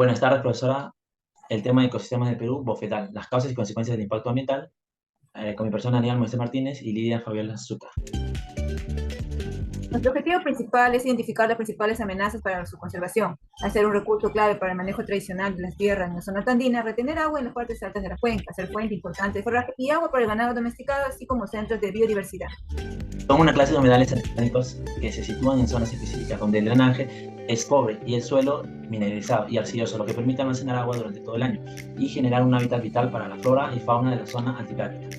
Buenas tardes, profesora. El tema de ecosistemas del Perú, bofetal, las causas y consecuencias del impacto ambiental, con mi persona Aníbal Moisés Martínez y Lidia Fabiola Zucca. Nuestro objetivo principal es identificar las principales amenazas para su conservación, hacer un recurso clave para el manejo tradicional de las tierras en la zona andina, retener agua en las partes altas de la cuenca, ser fuente importante de forraje y agua para el ganado domesticado, así como centros de biodiversidad. Son una clase de humedales arquitectónicos que se sitúan en zonas específicas donde el drenaje es pobre y el suelo mineralizado y arcilloso, lo que permite almacenar agua durante todo el año y generar un hábitat vital para la flora y fauna de la zona altiplática.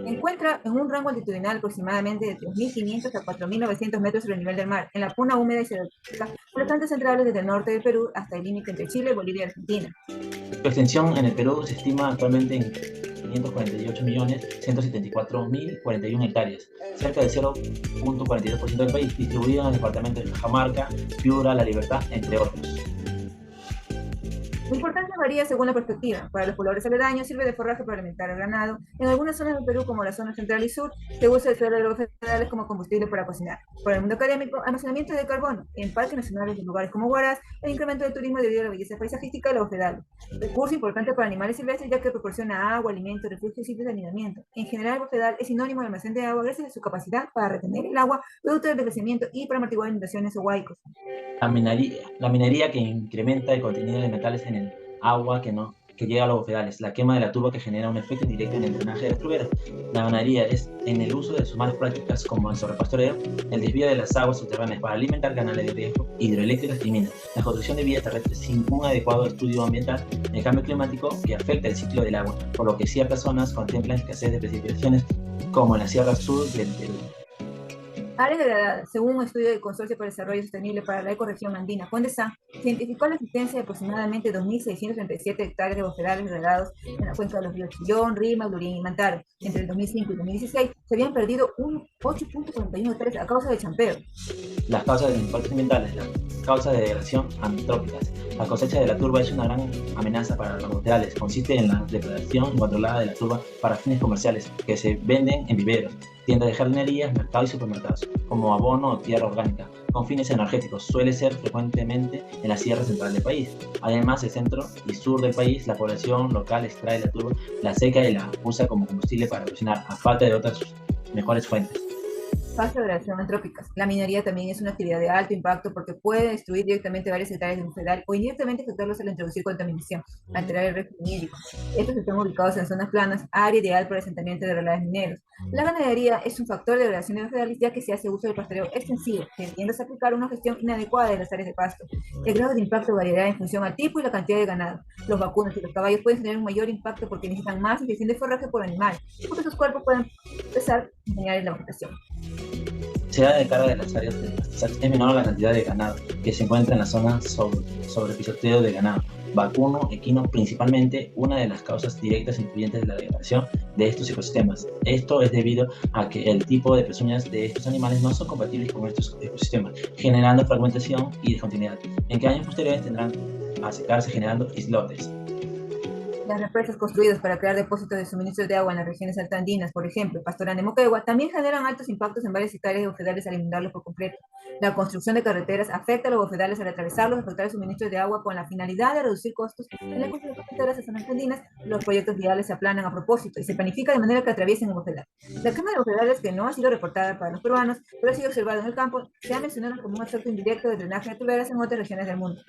Se encuentra en un rango altitudinal aproximadamente de 3.500 a 4.900 metros sobre el nivel del mar, en la puna húmeda y sedimentaria, por los Andes centrales desde el norte del Perú hasta el límite entre Chile, Bolivia y Argentina. Su extensión en el Perú se estima actualmente en 548.174.041 hectáreas, cerca del 0,42% del país, distribuido en el departamento de Cajamarca, Piura, La Libertad, entre otros. La importancia varía según la perspectiva. Para los pobladores aledaños sirve de forraje para alimentar al ganado. En algunas zonas del Perú, como la zona central y sur, se usa el suelo de los vegetales como combustible para cocinar. Para el mundo académico, almacenamiento de carbono. En parques nacionales de lugares como Huaraz, el incremento del turismo debido a la belleza paisajística de los vegetales. Recurso importante para animales silvestres ya que proporciona agua, alimento, refugio y sitios de anidamiento. En general, el vegetal es sinónimo de almacén de agua gracias a su capacidad para retener el agua producto del envejecimiento y para amortiguar inundaciones o huaicos. La minería que incrementa el contenido de metales en el agua que llega a los bofedales, la quema de la turba que genera un efecto indirecto en el drenaje de las turberas. La ganadería es en el uso de sus malas prácticas como el sobrepastoreo, el desvío de las aguas subterráneas para alimentar canales de riego, hidroeléctricas y minas, la construcción de vías terrestres sin un adecuado estudio ambiental, el cambio climático que afecta el ciclo del agua, por lo que ciertas zonas contemplan escasez de precipitaciones como en la Sierra Sur del Perú. Áreas degradadas. Según un estudio del Consorcio para el Desarrollo Sostenible para la Ecorregión Andina, CONDESA, se identificó la existencia de aproximadamente 2.637 hectáreas de bofedales degradados en la cuenca de los ríos Chillón, Rima, Lurín y Mantaro. Entre el 2005 y 2016 se habían perdido un 8.41 hectáreas a causa del champeo. Las causas de los impactos ambientales, las causas de degradación antrópicas. La cosecha de la turba es una gran amenaza para los bofedales. Consiste en la depredación incontrolada de la turba para fines comerciales que se venden en viveros, tiendas de jardinerías, mercados y supermercados, como abono o tierra orgánica, con fines energéticos. Suele ser frecuentemente en la sierra central del país. Además, el centro y sur del país, la población local extrae la turba, la seca y la usa como combustible para cocinar, a falta de otras mejores fuentes. Fase de degradación antrópicas. La minería también es una actividad de alto impacto porque puede destruir directamente varias hectáreas de bufedal o indirectamente afectarlos al introducir contaminación, alterar el régimen hídrico. Estos están ubicados en zonas planas, área ideal para el asentamiento de relaves mineros. La ganadería es un factor de degradación de bufedales ya que se hace uso del pastoreo extensivo, tendiéndose a aplicar una gestión inadecuada de las áreas de pasto. El grado de impacto variará en función al tipo y la cantidad de ganado. Los vacunos y los caballos pueden tener un mayor impacto porque necesitan más ingestión de forraje por animal, porque sus cuerpos pueden pesar en señales de la vegetación. Se da de carga de las áreas de pastizales es menor a la cantidad de ganado que se encuentra en la zona sobre pisoteo de ganado, vacuno, equino, principalmente una de las causas directas influyentes de la degradación de estos ecosistemas. Esto es debido a que el tipo de pezuñas de estos animales no son compatibles con estos ecosistemas, generando fragmentación y discontinuidad, en que años posteriores tendrán a secarse generando islotes. Las represas construidas para crear depósitos de suministro de agua en las regiones altoandinas, por ejemplo, Pastorán de Moquegua, también generan altos impactos en varias hectáreas de bofedales al inundarlos por completo. La construcción de carreteras afecta a los bofedales al atravesarlos y afectar el suministro de agua con la finalidad de reducir costos. En la construcción de carreteras en zonas andinas, los proyectos viales se aplanan a propósito y se planifica de manera que atraviesen un bofedal. La quema de bofedales, que no ha sido reportada para los peruanos, pero ha sido observada en el campo, se ha mencionado como un efecto indirecto del drenaje de turberas en otras regiones del mundo.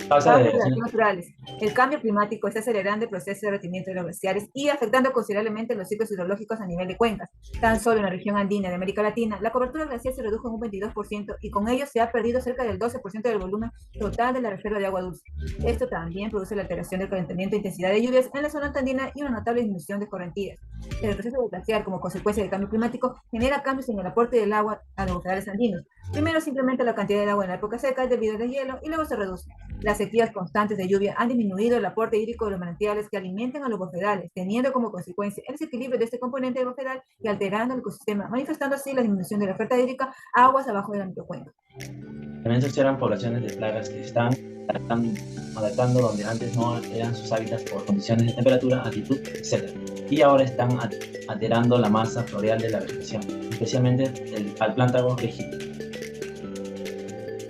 Causa de Causas degradación. naturales. El cambio climático está acelerando el proceso de derretimiento de los glaciares y afectando considerablemente los ciclos hidrológicos a nivel de cuencas. Tan solo en la región andina de América Latina, la cobertura glaciar se redujo en un 22% y con ello se ha perdido cerca del 12% del volumen total de la reserva de agua dulce. Esto también produce la alteración del calentamiento e intensidad de lluvias en la zona andina y una notable disminución de correntías. El proceso glaciar, como consecuencia del cambio climático, genera cambios en el aporte del agua a los bofedales andinos. Primero se incrementa la cantidad de agua en la época seca debido al hielo y luego se reduce. Las sequías constantes de lluvia han disminuido el aporte hídrico de los manantiales que alimentan a los bofedales, teniendo como consecuencia el desequilibrio de este componente del bofedal y alterando el ecosistema, manifestando así la disminución de la oferta hídrica a aguas abajo de la microcuenca. También se observan poblaciones de plagas que están adaptando donde antes no eran sus hábitats por condiciones de temperatura, altitud, etc. Y ahora están alterando la masa floreal de la vegetación, especialmente al plántago rígido.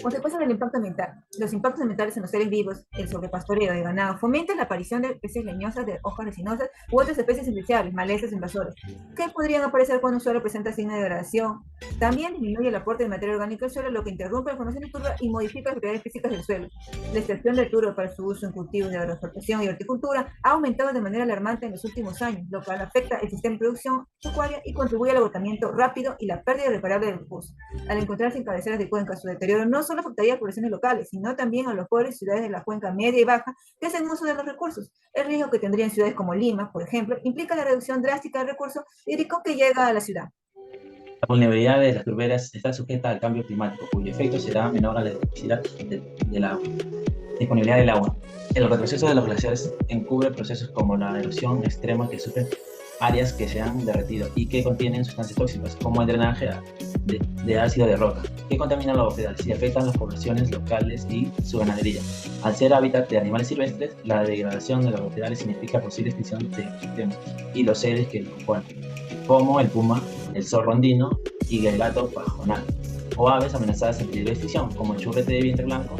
Consecuencias del impacto ambiental. Los impactos ambientales en los seres vivos, el sobrepastoreo de ganado, fomentan la aparición de especies leñosas de hojas resinosas u otras especies indeseables, malezas invasoras, que podrían aparecer cuando un suelo presenta signos de degradación. También disminuye el aporte de materia orgánica al suelo, lo que interrumpe la formación de turba y modifica las propiedades físicas del suelo. La extracción del turba para su uso en cultivos de agroexportación y horticultura ha aumentado de manera alarmante en los últimos años, lo cual afecta el sistema de producción pecuaria y contribuye al agotamiento rápido y la pérdida irreparable del recurso. Al encontrarse en cabeceras de cuenca, su deterioro no solo afectaría a poblaciones locales, sino también a los pueblos y ciudades de la cuenca media y baja que hacen uso de los recursos. El riesgo que tendría en ciudades como Lima, por ejemplo, implica la reducción drástica del recurso hídrico que llega a la ciudad. La vulnerabilidad de las turberas está sujeta al cambio climático, cuyo efecto será menor a la disponibilidad del agua. El retroceso de los glaciares encubre procesos como la erosión extrema que sufren áreas que se han derretido y que contienen sustancias tóxicas, como el drenaje de ácido de roca, que contaminan los bosques y afectan las poblaciones locales y su ganadería. Al ser hábitat de animales silvestres, la degradación de los bosques significa posible extinción de ecosistemas y los seres que los componen, como el puma, el zorro andino y el gato pajonal, o aves amenazadas en peligro de extinción, como el churrete de vientre blanco,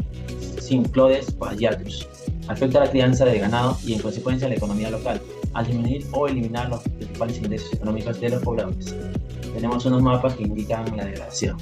Cinclodes palliatus. Afecta a la crianza de ganado y, en consecuencia, a la economía local, al disminuir o eliminar los principales ingresos económicos de los pobladores. Tenemos unos mapas que indican la degradación.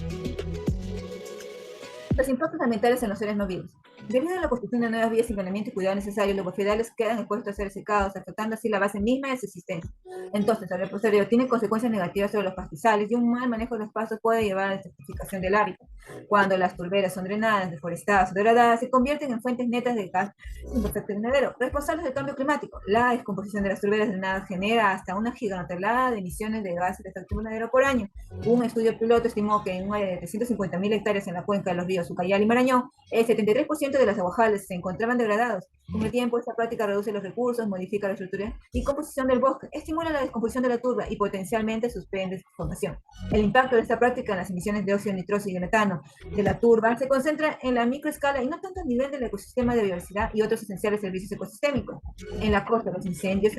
Los impactos ambientales en los seres no vivos. Debido a la construcción de nuevas vías sin planeamiento y cuidado necesario, los bofedales quedan expuestos a ser secados, afectando así la base misma de su existencia. Entonces, el reposterio tiene consecuencias negativas sobre los pastizales y un mal manejo de los pastos puede llevar a la desertificación del hábitat. Cuando las turberas son drenadas, deforestadas o degradadas, se convierten en fuentes netas de gas sin efecto invernadero, responsables del cambio climático. La descomposición de las turberas drenadas genera hasta una gigantonelada de emisiones de gases de efecto invernadero por año. Un estudio piloto estimó que en un área de 350.000 hectáreas en la cuenca de los ríos Ucayali y Marañón, el 73% de las aguajales se encontraban degradados. Con el tiempo, esta práctica reduce los recursos, modifica la estructura y composición del bosque, estimula la descomposición de la turba y potencialmente suspende su formación. El impacto de esta práctica en las emisiones de óxido nitroso y de metano de la turba se concentra en la microescala y no tanto a nivel del ecosistema de biodiversidad y otros esenciales servicios ecosistémicos. En la costa, los incendios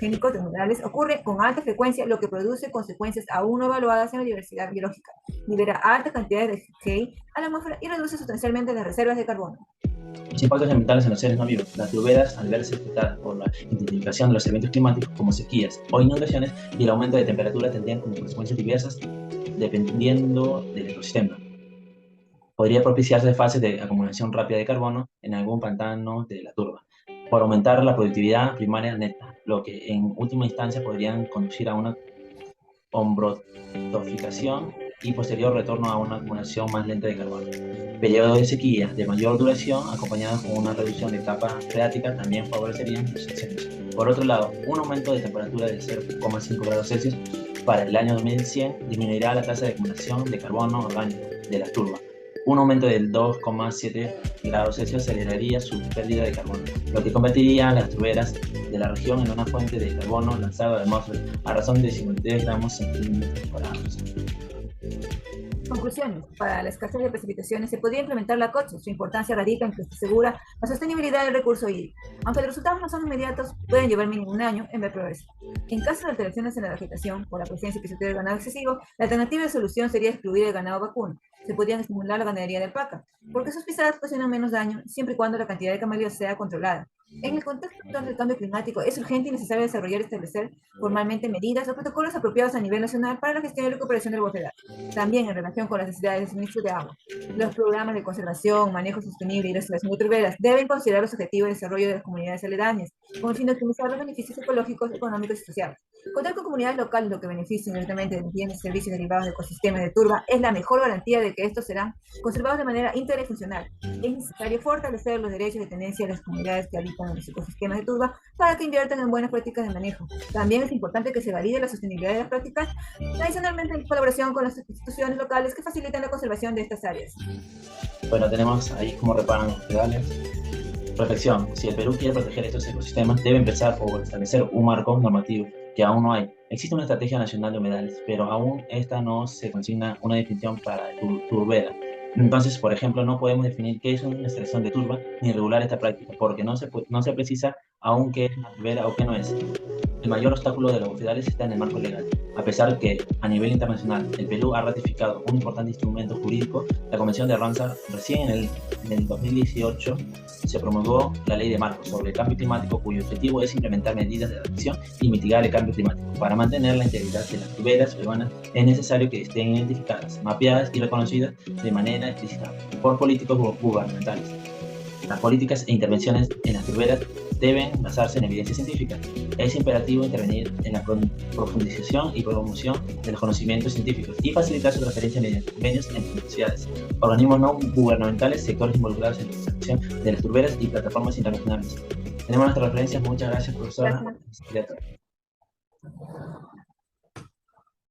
génicos de humedales ocurren con alta frecuencia, lo que produce consecuencias aún no evaluadas en la diversidad biológica. Libera altas cantidades de GI a la atmósfera y reduce sustancialmente las reservas de carbono. Los impactos ambientales en los seres no vivos. Las turberas, al verse afectadas por la intensificación de los eventos climáticos como sequías o inundaciones y el aumento de temperatura, tendrían como consecuencias diversas dependiendo del ecosistema. Podría propiciarse fases de acumulación rápida de carbono en algún pantano de la turba, por aumentar la productividad primaria neta, lo que en última instancia podrían conducir a una ombrotoficación y posterior retorno a una acumulación más lenta de carbono. Periodos de sequía de mayor duración, acompañados con una reducción de capa freática, también favorecerían los incendios. Por otro lado, un aumento de temperatura de 0,5 grados Celsius para el año 2100 disminuirá la tasa de acumulación de carbono orgánico de las turbas. Un aumento del 2,7 grados Celsius aceleraría su pérdida de carbono, lo que convertiría a las turberas de la región en una fuente de carbono lanzado a la atmósfera a razón de 53 gramos centímetros por año. Conclusiones. Para la escasez de precipitaciones se podría implementar la COTSO. Su importancia radica en que se asegura la sostenibilidad del recurso hídrico. Aunque los resultados no son inmediatos, pueden llevar mínimo un año en ver progreso. En caso de alteraciones en la vegetación por la presencia y pisoteo del ganado excesivo, la alternativa de solución sería excluir el ganado vacuno. Se podrían estimular la ganadería de alpaca, porque sus pisadas ocasionan menos daño siempre y cuando la cantidad de camellos sea controlada. En el contexto actual del cambio climático, es urgente y necesario desarrollar y establecer formalmente medidas o protocolos apropiados a nivel nacional para la gestión y recuperación del bosque. También en relación con las necesidades de suministro de agua. Los programas de conservación, manejo sostenible y restauración de turberas deben considerar los objetivos de desarrollo de las comunidades aledañas, con el fin de optimizar los beneficios ecológicos, económicos y sociales. Contar con comunidades locales lo que beneficien directamente de bienes y servicios derivados de ecosistemas de turba es la mejor garantía de que estos serán conservados de manera íntegra y funcional. Es necesario fortalecer los derechos de tenencia de las comunidades que habitan en los ecosistemas de turba para que inviertan en buenas prácticas de manejo. También es importante que se valide la sostenibilidad de las prácticas, adicionalmente en colaboración con las instituciones locales que facilitan la conservación de estas áreas. Bueno, tenemos ahí cómo reparan los pedales. Reflexión: si el Perú quiere proteger estos ecosistemas, debe empezar por establecer un marco normativo, que aún no hay. Existe una estrategia nacional de humedales, pero aún esta no se consigna una definición para turbera. Entonces, por ejemplo, no podemos definir qué es una extracción de turba ni regular esta práctica, porque no se precisa aún qué es una turbera o qué no es. El mayor obstáculo de los bofedales está en el marco legal. A pesar que, a nivel internacional, el Perú ha ratificado un importante instrumento jurídico, la Convención de Ramsar, recién en el 2018 se promulgó la Ley de Marco sobre el Cambio Climático, cuyo objetivo es implementar medidas de adaptación y mitigar el cambio climático. Para mantener la integridad de las turberas peruanas es necesario que estén identificadas, mapeadas y reconocidas de manera explícita por políticos gubernamentales. Las políticas e intervenciones en las turberas deben basarse en evidencia científica. Es imperativo intervenir en la profundización y promoción de los conocimientos científicos y facilitar su transferencia mediante convenios entre universidades, organismos no gubernamentales, sectores involucrados en la organización de las turberas y plataformas internacionales. Tenemos nuestras referencias. Muchas gracias, profesora. Gracias.